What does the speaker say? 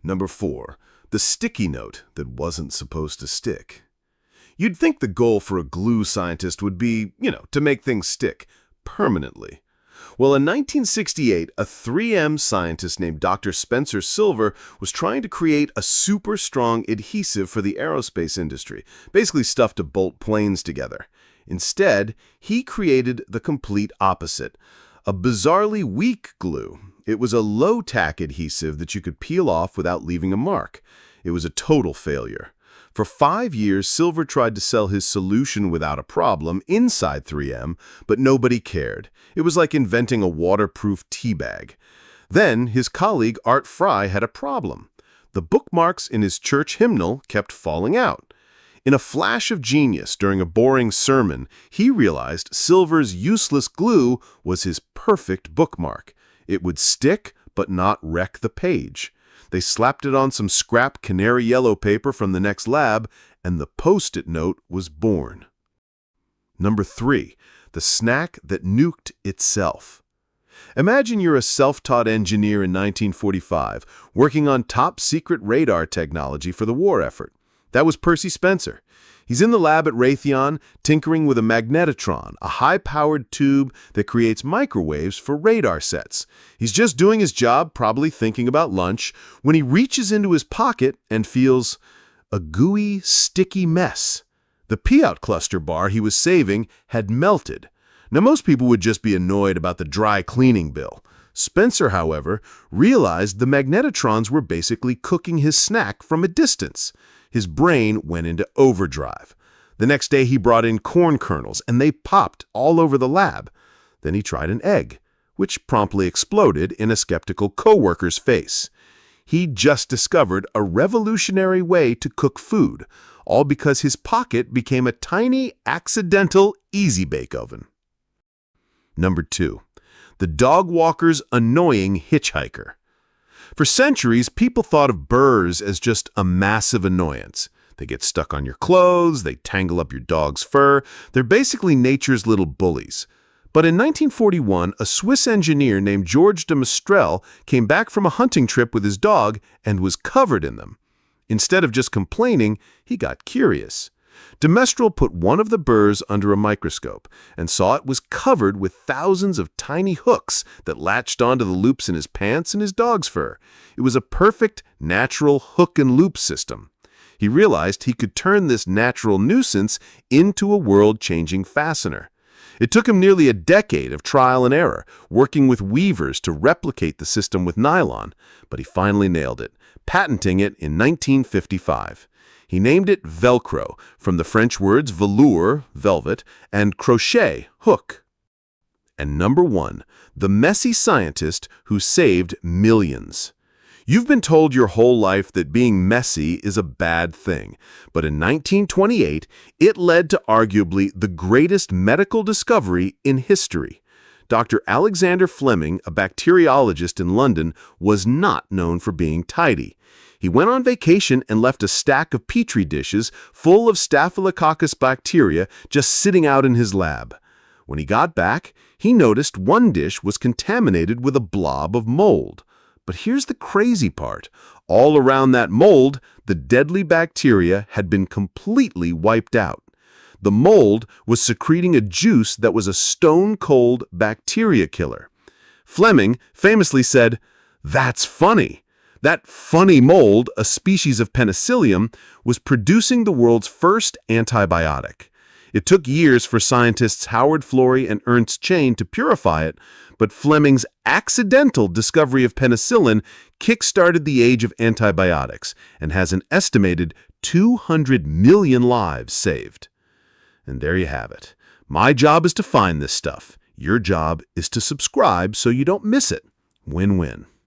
Number 4. The sticky note that wasn't supposed to stick. You'd think the goal for a glue scientist would be, to make things stick permanently. Well, in 1968, a 3M scientist named Dr. Spencer Silver was trying to create a super strong adhesive for the aerospace industry, basically stuff to bolt planes together. Instead, he created the complete opposite, a bizarrely weak glue. It was a low-tack adhesive that you could peel off without leaving a mark. It was a total failure. For 5 years, Silver tried to sell his solution without a problem inside 3M, but nobody cared. It was like inventing a waterproof tea bag. Then his colleague Art Fry had a problem. The bookmarks in his church hymnal kept falling out. In a flash of genius during a boring sermon, he realized Silver's useless glue was his perfect bookmark. It would stick, but not wreck the page. They slapped it on some scrap canary yellow paper from the next lab, and the Post-it note was born. Number 3. The snack that nuked itself. Imagine you're a self-taught engineer in 1945, working on top-secret radar technology for the war effort. That was Percy Spencer. He's in the lab at Raytheon, tinkering with a magnetotron, a high-powered tube that creates microwaves for radar sets. He's just doing his job, probably thinking about lunch, when he reaches into his pocket and feels a gooey, sticky mess. The P-out cluster bar he was saving had melted. Now, most people would just be annoyed about the dry cleaning bill. Spencer, however, realized the magnetotrons were basically cooking his snack from a distance. His brain went into overdrive. The next day, he brought in corn kernels, and they popped all over the lab. Then he tried an egg, which promptly exploded in a skeptical coworker's face. He just discovered a revolutionary way to cook food, all because his pocket became a tiny, accidental easy-bake oven. Number 2. The dog walker's annoying hitchhiker. For centuries, people thought of burrs as just a massive annoyance. They get stuck on your clothes, they tangle up your dog's fur. They're basically nature's little bullies. But in 1941, a Swiss engineer named Georges de Mestral came back from a hunting trip with his dog and was covered in them. Instead of just complaining, he got curious. De Mestral put one of the burrs under a microscope and saw it was covered with thousands of tiny hooks that latched onto the loops in his pants and his dog's fur. It was a perfect, natural hook and loop system. He realized he could turn this natural nuisance into a world-changing fastener. It took him nearly a decade of trial and error, working with weavers to replicate the system with nylon, but he finally nailed it, patenting it in 1955. He named it Velcro, from the French words velour, velvet, and crochet, hook. And number 1, the messy scientist who saved millions. You've been told your whole life that being messy is a bad thing, but in 1928, it led to arguably the greatest medical discovery in history. Dr. Alexander Fleming, a bacteriologist in London, was not known for being tidy. He went on vacation and left a stack of petri dishes full of Staphylococcus bacteria just sitting out in his lab. When he got back, he noticed one dish was contaminated with a blob of mold. But here's the crazy part. All around that mold, the deadly bacteria had been completely wiped out. The mold was secreting a juice that was a stone-cold bacteria killer. Fleming famously said, "That's funny." That funny mold, a species of penicillium, was producing the world's first antibiotic. It took years for scientists Howard Florey and Ernst Chain to purify it, but Fleming's accidental discovery of penicillin kick-started the age of antibiotics and has an estimated 200 million lives saved. And there you have it. My job is to find this stuff. Your job is to subscribe so you don't miss it. Win-win.